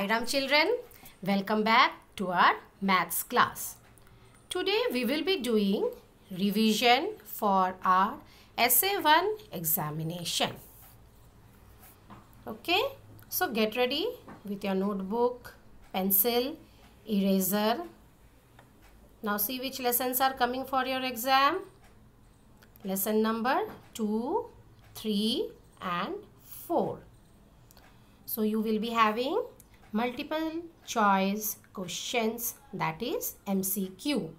Hi Ram children, welcome back to our maths class. Today we will be doing revision for our SA1 examination. Okay, so get ready with your notebook, pencil, eraser. Now see which lessons are coming for your exam. Lesson number 2, 3 and 4. So you will be having multiple choice questions, that is MCQ.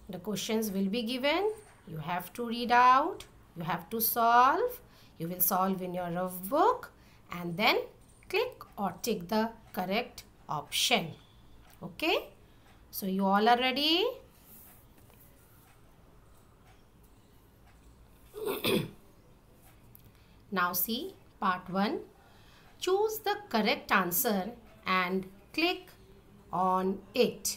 The questions will be given. You have to read out. You have to solve. You will solve in your rough book and then click or tick the correct option. Okay. So you all are ready? Now see part 1. Choose the correct answer and click on it.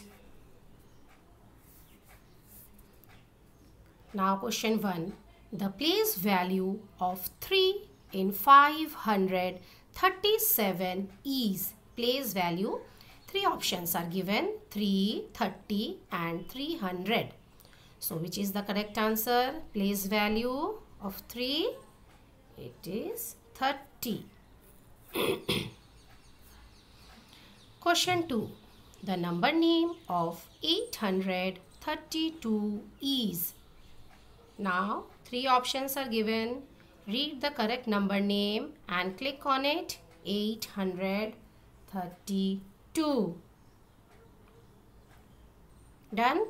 Now question 1. The place value of 3 in 537 is. Place value. 3 options are given. 3, 30 and 300. So which is the correct answer? Place value of 3. It is 30. Question 2. The number name of 832 is. Now 3 options are given. Read the correct number name and click on it. 832. Done?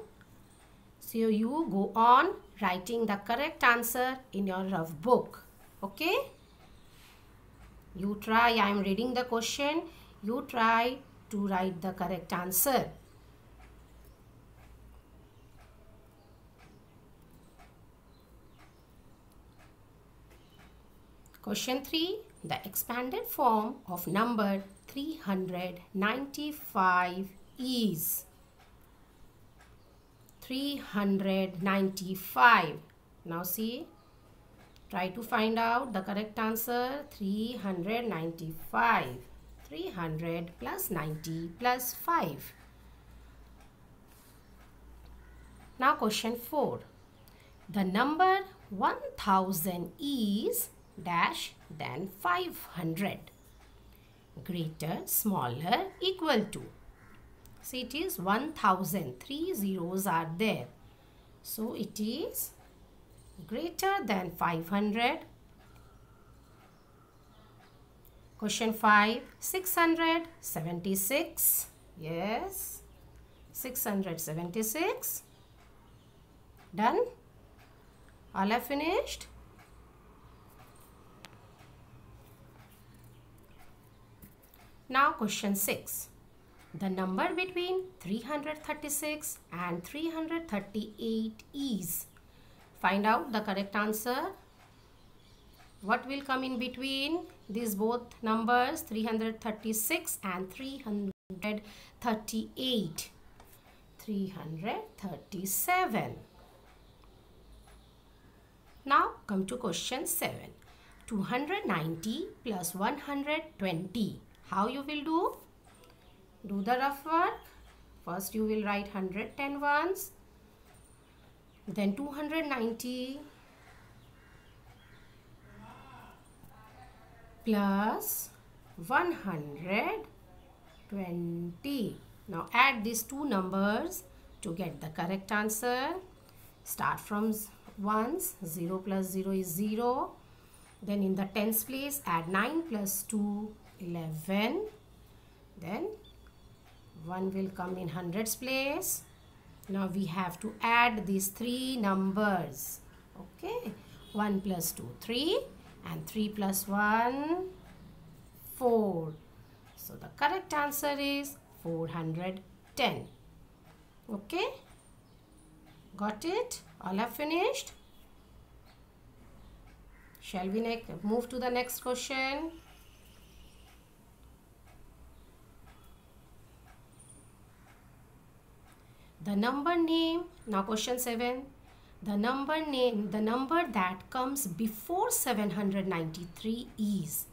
So you go on writing the correct answer in your rough book. Okay? You try, I am reading the question. You try to write the correct answer. Question 3. The expanded form of number 395 is. 395. Now see. Try to find out the correct answer. 395. 300 plus 90 plus 5. Now question 4. The number 1000 is dash than 500. Greater, smaller, equal to. See, it is 1000. 3 zeros are there. So it is greater than 500. Question 5. 676. Yes. 676. Done? All are finished? Now question 6. The number between 336 and 338 is. Find out the correct answer. What will come in between these both numbers, 336 and 338? 337. Now come to question 7. 290 plus 120. How you will do? Do the rough work. First you will write 110 ones. Then 290 plus 120. Now add these two numbers to get the correct answer. Start from ones. 0 plus 0 is 0. Then in the tens place add 9 plus 2, 11. Then 1 will come in hundreds place. Now we have to add these 3 numbers. Okay. 1 plus 2, 3. And 3 plus 1, 4. So the correct answer is 410. Okay. Got it? All are finished? Shall we move to the next question? The number name. Now question 7. The number that comes before 793 is.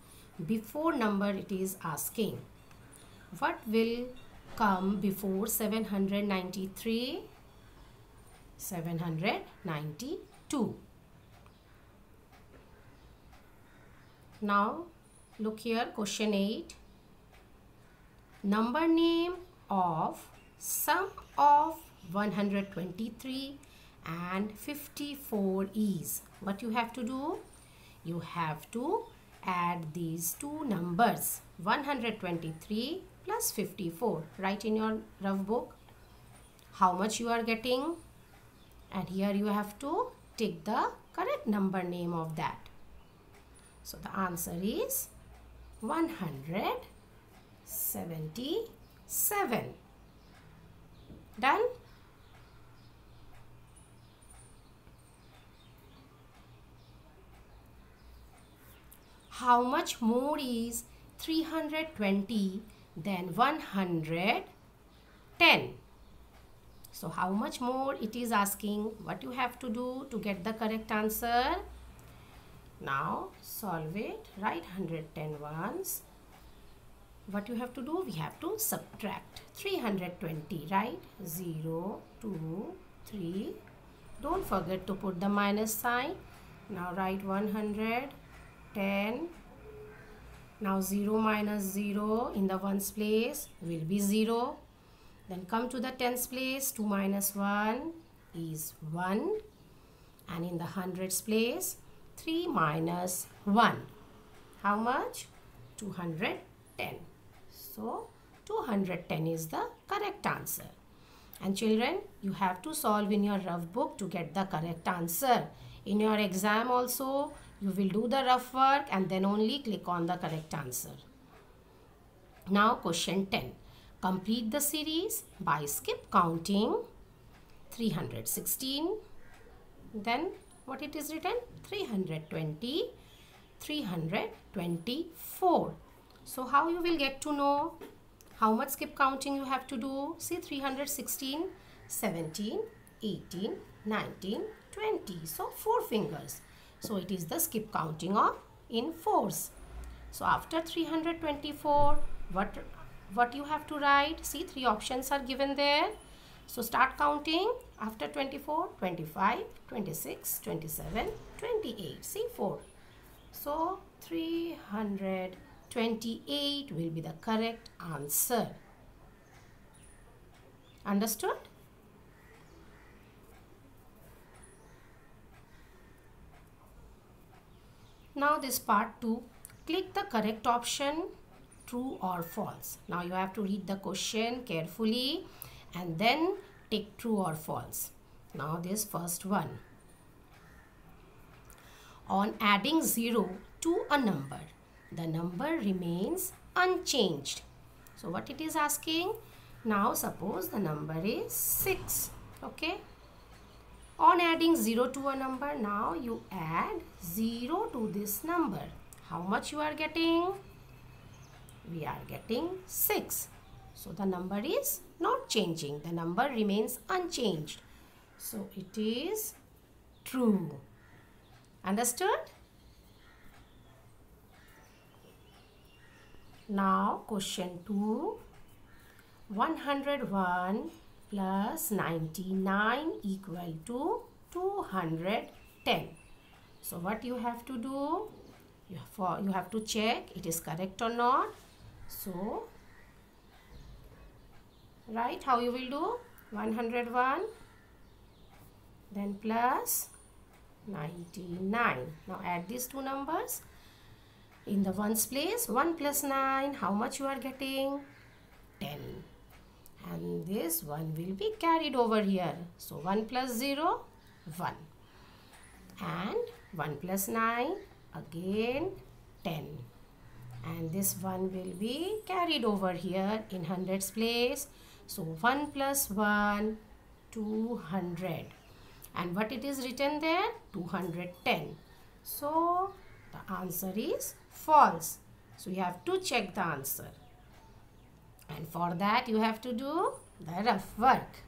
before number it is asking. What will come before 793? 792. Now look here, question 8. Number name of sum of 123 and 54 is. What you have to do? You have to add these two numbers, 123 plus 54. Write in your rough book how much you are getting, and here you have to take the correct number name of that. So the answer is 177. Done? How much more is 320 than 110? So how much more it is asking? What you have to do to get the correct answer? Now solve it. Write 110 once. What you have to do? We have to subtract 320, right? 0, 2, 3. Don't forget to put the minus sign. Now write 110. Now 0 minus 0 in the ones place will be 0. Then come to the tens place. 2 minus 1 is 1. And in the hundreds place, 3 minus 1. How much? 210. So 210 is the correct answer. And children, you have to solve in your rough book to get the correct answer. In your exam also, you will do the rough work and then only click on the correct answer. Now question 10. Complete the series by skip counting 316. Then what it is written? 320, 324. So how you will get to know how much skip counting you have to do? See, 316, 17, 18, 19, 20. So 4 fingers. So it is the skip counting of in fours. So after 324, what you have to write? See, 3 options are given there. So start counting after 24, 25, 26, 27, 28. See, 4. So 328 will be the correct answer. Understood? Now this part 2. Click the correct option, true or false. Now you have to read the question carefully and then take true or false. Now this first one. On adding 0 to a number, the number remains unchanged. So what it is asking? Now suppose the number is 6. Okay. On adding 0 to a number, now you add 0 to this number. How much you are getting? We are getting 6. So the number is not changing. The number remains unchanged. So it is true. Understood? Now question 2. 101 plus 99 equal to 210. So what you have to do? You have to check it is correct or not. So right, how you will do? 101 then plus 99. Now add these two numbers. In the ones place, 1 plus 9, how much you are getting? 10. And this one will be carried over here. So 1 plus 0, 1. And 1 plus 9, again 10. And this one will be carried over here in hundreds place. So 1 plus 1, 200. And what it is written there? 210. So the answer is false. So you have to check the answer. And for that you have to do the rough work.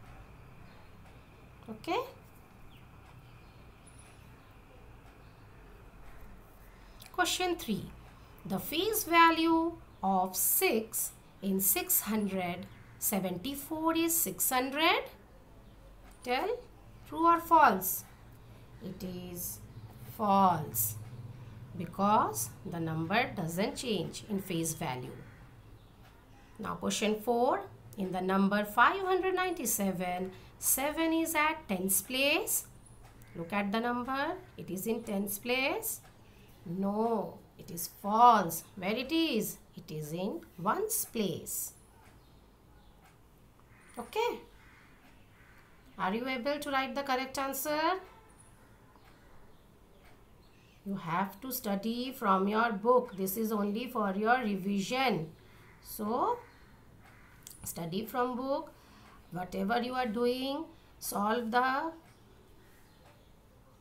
Okay. Question 3. The phase value of 6 in 674 is 600. Tell, true or false? It is false because the number doesn't change in phase value. Now question 4. In the number 597, 7 is at tens place. Look at the number. It is in tens place. No, it is false. Where it is? It is in ones place. Okay. Are you able to write the correct answer? You have to study from your book. This is only for your revision. So, study from book. Whatever you are doing, solve the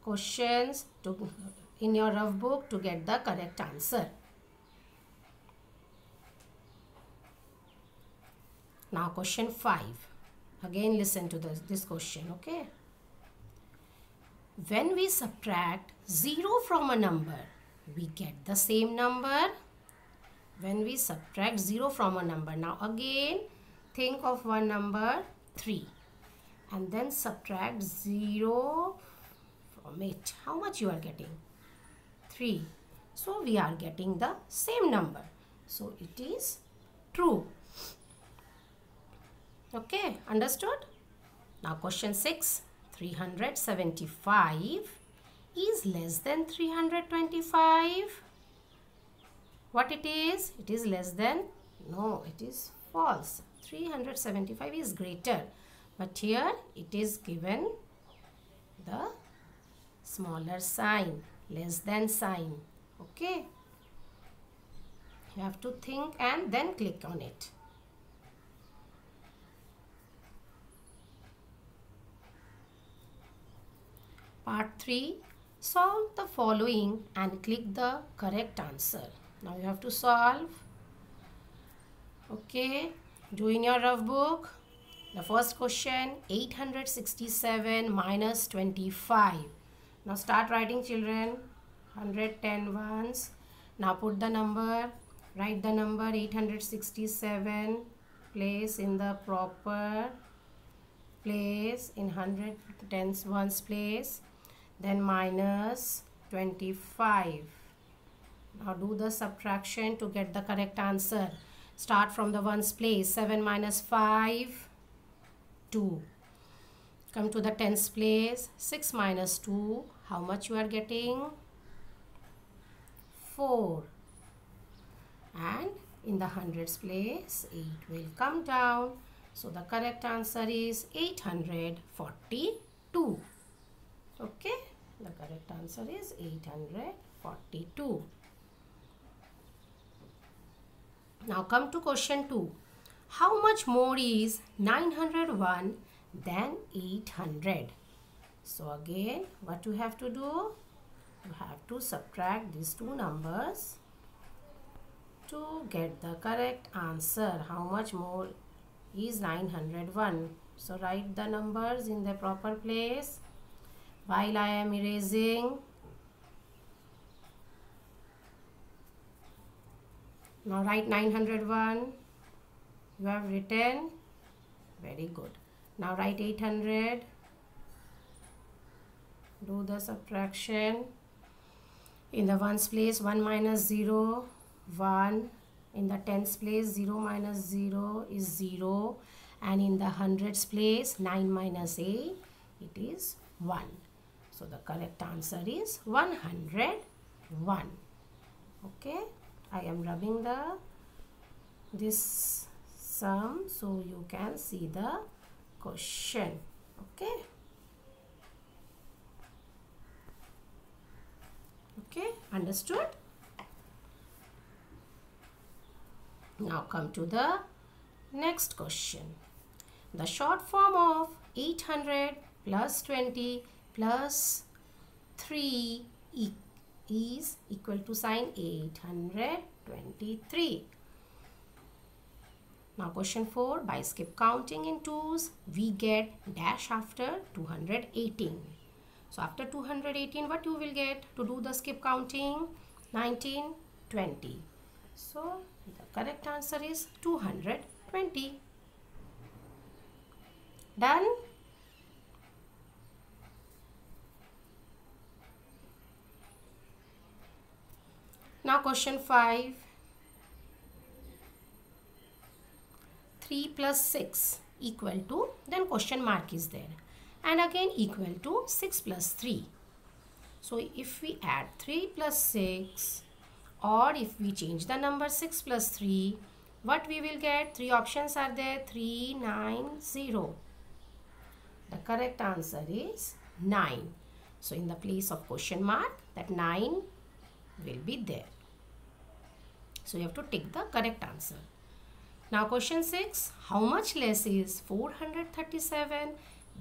questions in your rough book to get the correct answer. Now question 5. Again listen to this question, okay? When we subtract 0 from a number, we get the same number. When we subtract 0 from a number, now again think of one number 3 and then subtract 0 from it. How much you are getting? 3. So we are getting the same number. So it is true. Okay, understood? Now question 6. 375 is less than 325. What it is? It is less than? No, it is false. 375 is greater. But here it is given the smaller sign, less than sign. Okay. You have to think and then click on it. Part 3. Solve the following and click the correct answer. Now you have to solve. Okay. Do in your rough book. The first question, 867 minus 25. Now start writing, children. 110 ones. Now put the number. Write the number 867. Place in the proper place in 110 ones place. Then minus 25. Now do the subtraction to get the correct answer. Start from the ones place. 7 minus 5, 2. Come to the tens place. 6 minus 2. How much you are getting? 4. And in the hundreds place, 8 will come down. So the correct answer is 842. Okay, the correct answer is 842. Now come to question 2. How much more is 901 than 800? So again, what you have to do? You have to subtract these two numbers to get the correct answer. How much more is 901? So write the numbers in the proper place. While I am erasing, now write 901. You have written. Very good. Now write 800. Do the subtraction. In the ones place, 1 minus 0, 1. In the tens place, 0 minus 0 is 0. And in the hundreds place, 9 minus 8, it is 1. So the correct answer is 101. Okay, I am rubbing this sum so you can see the question. Okay. Okay, understood? Now come to the next question. The short form of 800 plus 20 plus 3 is equal to sign 823. Now question 4. By skip counting in twos, we get dash after 218. So after 218, what you will get to do the skip counting? 19, 20. So the correct answer is 220. Done? Now question 5. 3 plus 6 equal to, then question mark is there, and again equal to 6 plus 3. So if we add 3 plus 6, or if we change the number 6 plus 3, what we will get? Three options are there. 3, 9, 0. The correct answer is 9. So in the place of question mark, that 9 will be there. So you have to take the correct answer. Now question 6. How much less is 437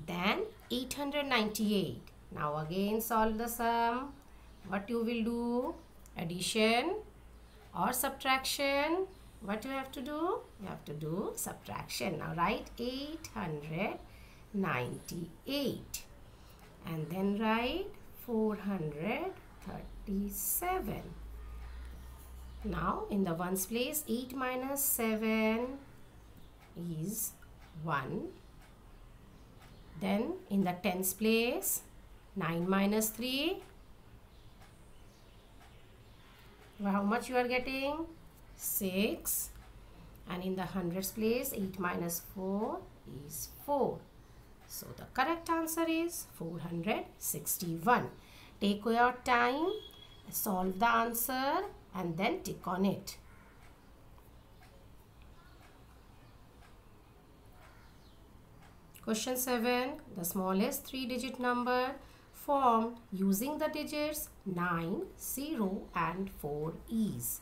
than 898? Now again solve the sum. What you will do? Addition or subtraction? What you have to do? You have to do subtraction. Now write 898 and then write 437. Now in the ones place, 8 minus 7 is 1. Then in the tens place, 9 minus 3. How much you are getting? 6. And in the hundreds place, 8 minus 4 is 4. So the correct answer is 461. Take your time, solve the answer and then tick on it. Question 7. The smallest 3-digit number formed using the digits 9, 0 and 4 is.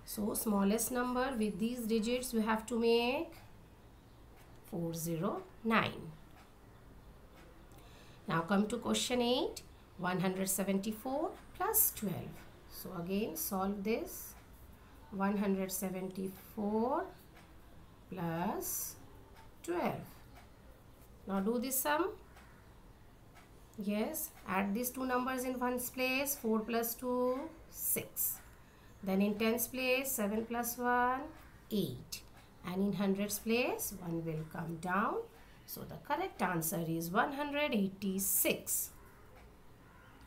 So smallest number with these digits we have to make 409. Now come to question 8. 174 plus 12. So again solve this. 174 plus 12. Now do this sum. Yes, add these two numbers in ones place. 4 plus 2, 6. Then in tens place, 7 plus 1, 8. And in hundreds place, 1 will come down. So the correct answer is 186.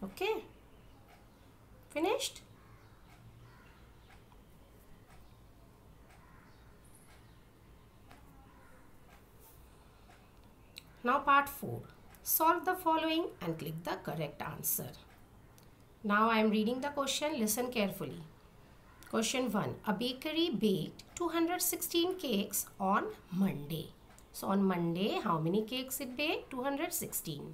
Okay. Finished? Now part 4. Solve the following and click the correct answer. Now I am reading the question. Listen carefully. Question 1. A bakery baked 216 cakes on Monday. So on Monday, how many cakes it baked? 216.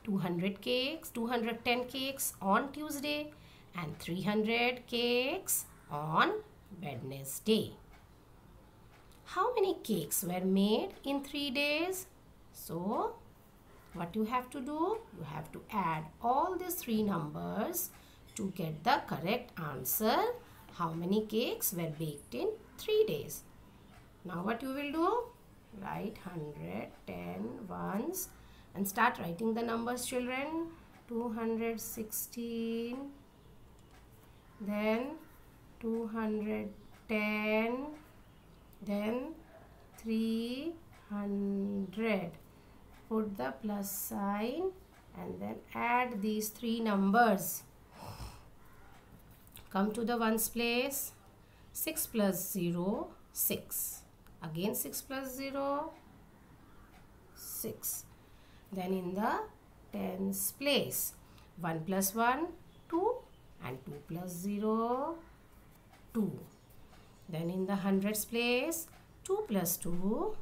200 cakes, 210 cakes on Tuesday and 300 cakes on Wednesday. How many cakes were made in 3 days? So what you have to do? You have to add all these 3 numbers to get the correct answer. How many cakes were baked in 3 days? Now what you will do? Write 110 ones and start writing the numbers, children. 216, then 210, then 300. Put the plus sign and then add these 3 numbers. Come to the ones place. 6 plus 0, 6. Again 6 plus 0, 6. Then in the tens place, 1 plus 1, 2 and 2 plus 0, 2. Then in the hundreds place, 2 plus 2,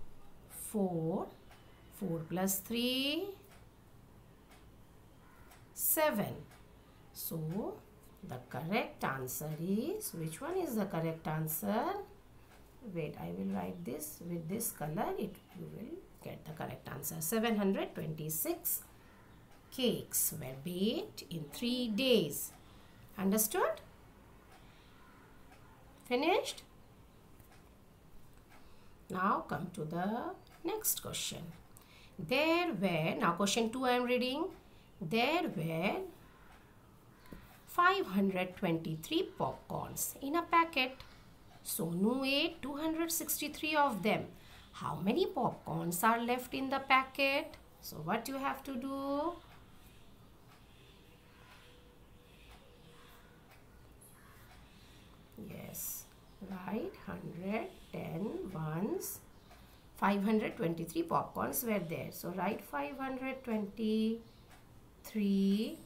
4. 4 plus 3, 7. So the correct answer is, which one is the correct answer? Wait, I will write this with this color. You will get the correct answer. 726 cakes were baked in 3 days. Understood? Finished? Now come to the next question. There were, now question 2 I am reading. There were 523 popcorns in a packet. Sonu ate 263 of them. How many popcorns are left in the packet? So what you have to do? Yes, right, 100, 10, ones. 523 popcorns were there. So write 523.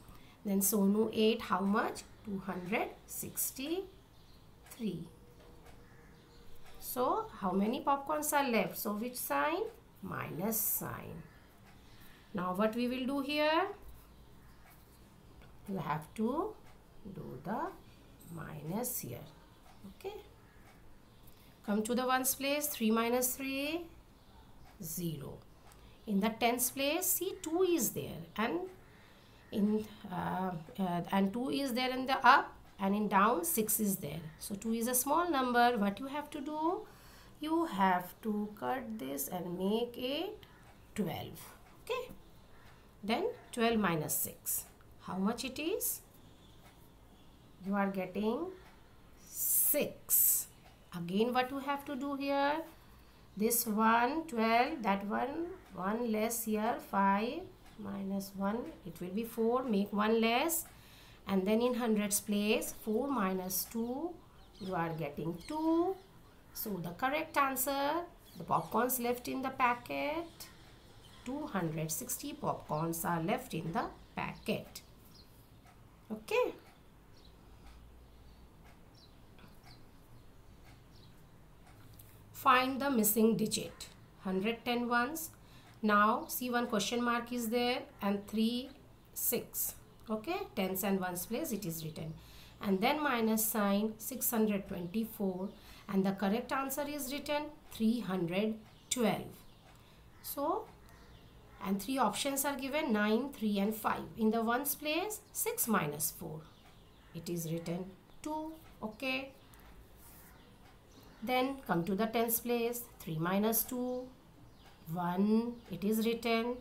Then Sonu ate how much? 263. So how many popcorns are left? So which sign? Minus sign. Now what we will do here? You have to do the minus here. Okay. Come to the ones place. 3 minus 3. 0. In the tens place, see 2 is there, and 2 is there in the up, and in down 6 is there. So 2 is a small number. What you have to do? You have to cut this and make it 12. Okay. Then 12 minus 6. How much it is? You are getting 6. Again, what you have to do here? This 1, 12, that 1 less here, 5 minus 1, it will be 4, make 1 less, and then in hundreds place, 4 minus 2, you are getting 2. So the correct answer, the popcorns left in the packet, 260 popcorns are left in the packet. Okay. Find the missing digit. 110 ones. Now see one question mark is there and 3, 6. Okay, tens and ones place it is written. And then minus sign 624, and the correct answer is written 312. So, and 3 options are given, 9, 3 and 5. In the ones place 6 minus 4. It is written 2. Okay. Then come to the tens place, 3 minus 2, 1, it is written.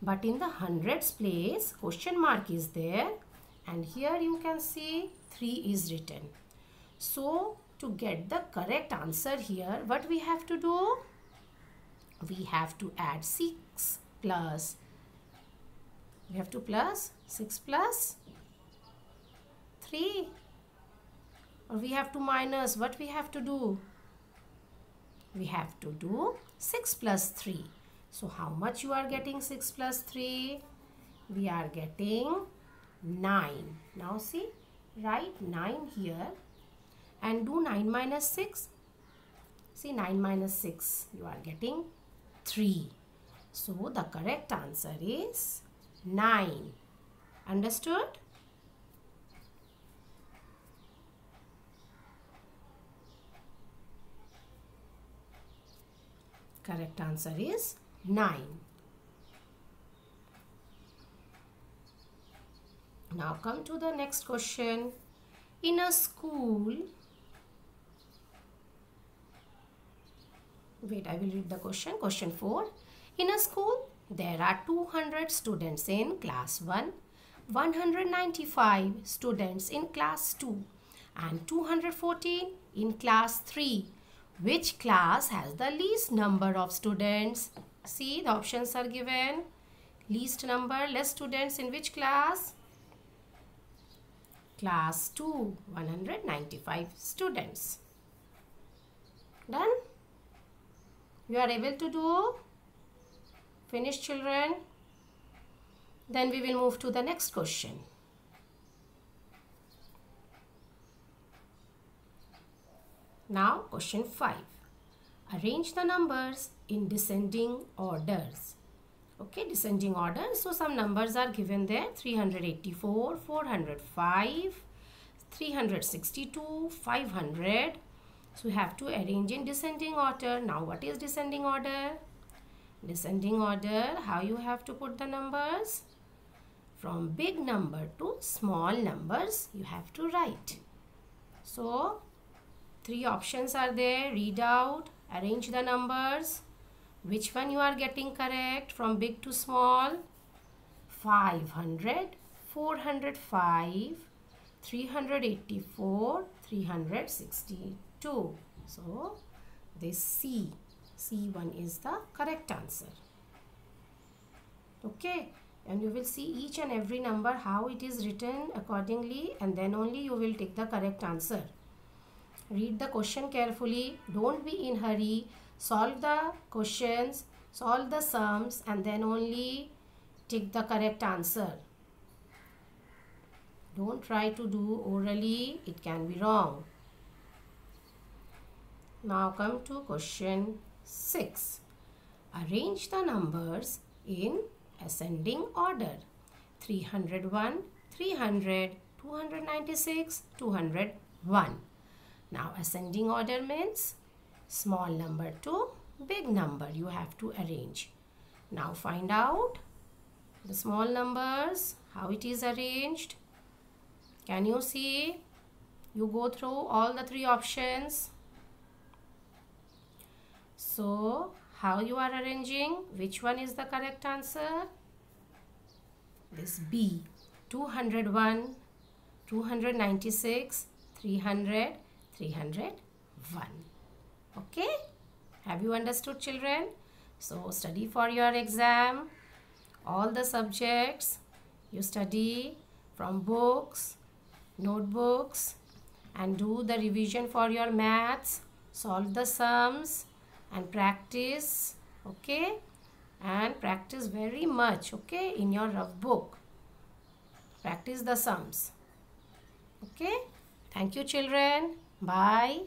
But in the hundreds place, question mark is there, and here you can see 3 is written. So to get the correct answer here, what we have to do? We have to add 6 plus, we have to plus 6 plus 3. Or we have to minus, what we have to do? We have to do 6 plus 3. So how much you are getting 6 plus 3? We are getting 9. Now see, write 9 here and do 9 minus 6. See, 9 minus 6, you are getting 3. So the correct answer is 9. Understood? Correct answer is 9. Now come to the next question. In a school, wait, I will read the question. Question 4. In a school, there are 200 students in class 1, 195 students in class 2, and 214 in class 3. Which class has the least number of students? See, the options are given. Least number, less students in which class? Class 2, 195 students. Done? You are able to do? Finish, children? Then we will move to the next question. Now question 5. Arrange the numbers in descending orders. Okay, descending order. So some numbers are given there. 384, 405, 362, 500. So we have to arrange in descending order. Now what is descending order? Descending order, how you have to put the numbers? From big number to small numbers you have to write. So 3 options are there. Read out, arrange the numbers. Which one you are getting correct from big to small? 500, 405, 384, 362. 2. So this C1 is the correct answer. Okay, and you will see each and every number how it is written accordingly, and then only you will take the correct answer. Read the question carefully, don't be in hurry, solve the questions, solve the sums, and then only take the correct answer. Don't try to do orally, it can be wrong. Now come to question 6. Arrange the numbers in ascending order. 301, 300, 296, 201. Now ascending order means small number to big number you have to arrange. Now find out the small numbers, how it is arranged. Can you see? You go through all the 3 options. So how you are arranging? Which one is the correct answer? This B. 201, 296, 300, 301. Okay? Have you understood, children? So study for your exam. All the subjects you study from books, notebooks, and do the revision for your maths. Solve the sums and practice. Okay? And practice very much. Okay? In your rough book. Practice the sums. Okay? Thank you, children. Bye.